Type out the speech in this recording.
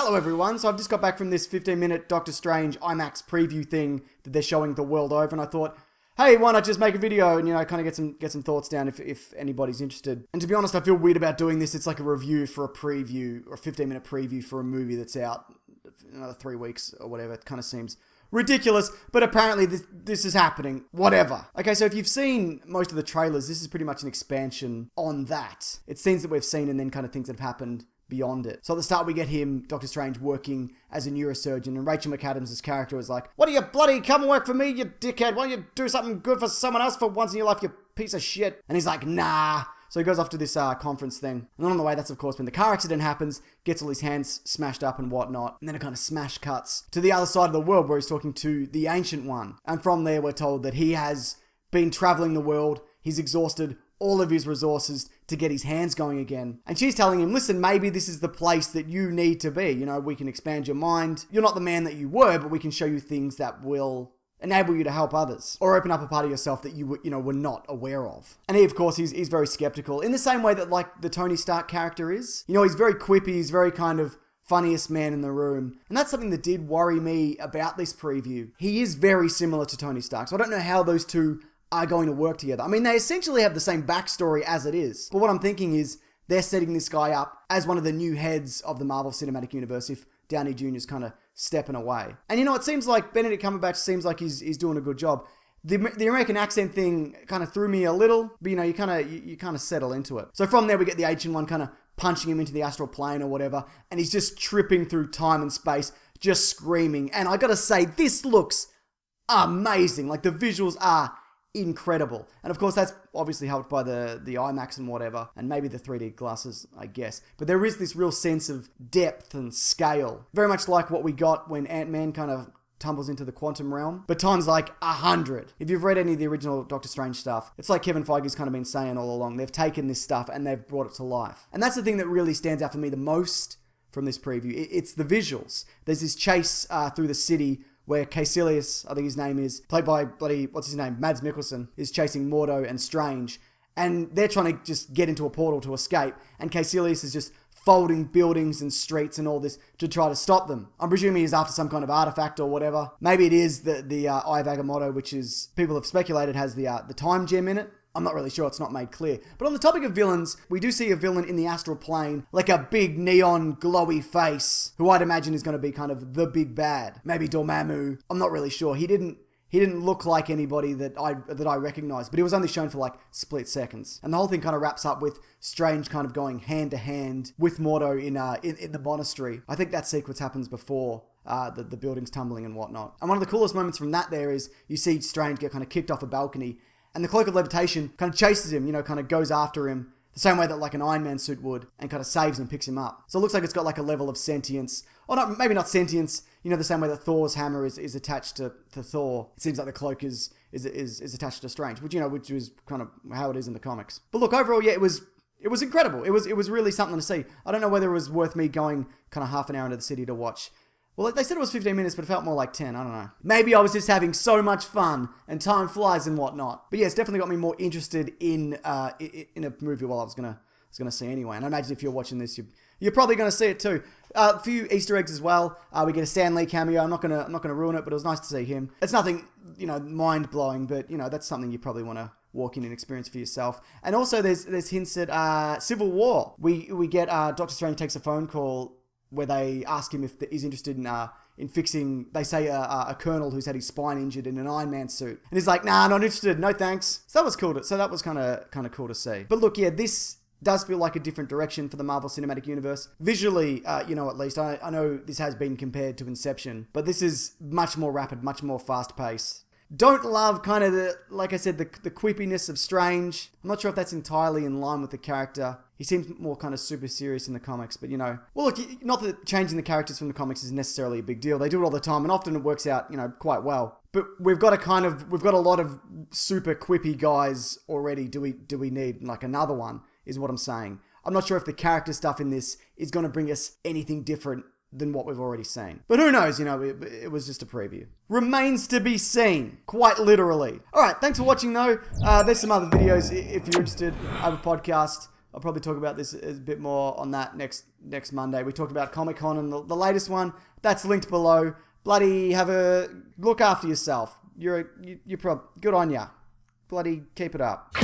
Hello everyone, so I've just got back from this 15-minute Doctor Strange IMAX preview thing that they're showing the world over, and I thought, hey, why not just make a video and, kind of get some thoughts down if anybody's interested. And to be honest, I feel weird about doing this. It's like a review for a preview, or a 15-minute preview for a movie that's out in another 3 weeks or whatever. It kind of seems ridiculous, but apparently this is happening. Whatever. Okay, so if you've seen most of the trailers, this is pretty much an expansion on that. It's scenes that we've seen and then kind of things that have happened beyond it. So at the start we get him, Doctor Strange, working as a neurosurgeon, and Rachel McAdams' character is like, what are you bloody come and work for me, you dickhead? Why don't you do something good for someone else for once in your life, you piece of shit? And he's like, nah. So he goes off to this conference thing. And on the way, that's of course when the car accident happens, gets all his hands smashed up and whatnot. And then it kind of smash cuts to the other side of the world where he's talking to the Ancient One. And from there, we're told that he has been traveling the world. He's exhausted all of his resources to get his hands going again. And she's telling him, listen, maybe this is the place that you need to be. We can expand your mind. You're not the man that you were, but we can show you things that will enable you to help others, or open up a part of yourself that you were not aware of. And he, of course, he's very skeptical in the same way that like the Tony Stark character is. He's very quippy. He's very kind of funniest man in the room. And that's something that did worry me about this preview. He is very similar to Tony Stark. So I don't know how those two are going to work together. I mean, they essentially have the same backstory as it is. But what I'm thinking is they're setting this guy up as one of the new heads of the Marvel Cinematic Universe if Downey Jr. is kind of stepping away. And it seems like Benedict Cumberbatch seems like he's doing a good job. The American accent thing kind of threw me a little, but you kind of settle into it. So from there we get the Ancient One kind of punching him into the astral plane or whatever, and he's just tripping through time and space, just screaming. And I gotta say, this looks amazing. Like the visuals are incredible. And of course that's obviously helped by the IMAX and whatever, and maybe the 3D glasses, I guess. But there is this real sense of depth and scale. Very much like what we got when Ant-Man kind of tumbles into the quantum realm, but times like 100. If you've read any of the original Doctor Strange stuff, it's like Kevin Feige's kind of been saying all along. They've taken this stuff and they've brought it to life. And that's the thing that really stands out for me the most from this preview. It's the visuals. There's this chase through the city where Caecilius, I think his name is, played by Mads Mikkelsen, is chasing Mordo and Strange. And they're trying to just get into a portal to escape. And Caecilius is just folding buildings and streets and all this to try to stop them. I'm presuming he's after some kind of artifact or whatever. Maybe it is the Eye of Agamotto, which is, people have speculated, has the time gem in it. I'm not really sure, it's not made clear. But on the topic of villains, we do see a villain in the astral plane, like a big neon glowy face, who I'd imagine is going to be kind of the big bad. Maybe Dormammu. I'm not really sure. He didn't look like anybody that I recognized, but he was only shown for like split seconds. And the whole thing kind of wraps up with Strange kind of going hand to hand with Mordo in the monastery. I think that sequence happens before the buildings tumbling and whatnot. And one of the coolest moments from that there is you see Strange get kind of kicked off a balcony, and the Cloak of Levitation kind of chases him, kind of goes after him the same way that like an Iron Man suit would, and kind of saves and picks him up. So it looks like it's got like a level of sentience, or not, maybe not sentience, the same way that Thor's hammer is attached to Thor. It seems like the cloak is attached to Strange, which is kind of how it is in the comics. But look, overall, yeah, it was incredible. It was really something to see. I don't know whether it was worth me going kind of half an hour into the city to watch. Well, they said it was 15 minutes, but it felt more like 10. I don't know. Maybe I was just having so much fun and time flies and whatnot. But yeah, it's definitely got me more interested in a movie. Well, I was gonna see anyway. And I imagine if you're watching this, you're probably gonna see it too. A few Easter eggs as well. We get a Stan Lee cameo. I'm not gonna ruin it, but it was nice to see him. It's nothing mind blowing, but that's something you probably want to walk in and experience for yourself. And also there's hints at Civil War. We get Doctor Strange takes a phone call where they ask him if he's interested in fixing, they say, a colonel who's had his spine injured in an Iron Man suit. And he's like, nah, not interested, no thanks. So that was cool. So that was kind of cool to see. But look, yeah, this does feel like a different direction for the Marvel Cinematic Universe. Visually, at least, I know this has been compared to Inception, but this is much more rapid, much more fast-paced. Don't love kind of the quippiness of Strange. I'm not sure if that's entirely in line with the character. He seems more kind of super serious in the comics, but well, look, not that changing the characters from the comics is necessarily a big deal. They do it all the time, and often it works out, quite well. But we've got a lot of super quippy guys already. Do we need like another one? Is what I'm saying. I'm not sure if the character stuff in this is going to bring us anything different than what we've already seen. But who knows, it was just a preview. Remains to be seen, quite literally. Alright, thanks for watching though. There's some other videos if you're interested. I have a podcast I'll probably talk about this a bit more on that next Monday. We talked about Comic-Con and the latest one. That's linked below. Bloody look after yourself. You're good on ya. Bloody keep it up.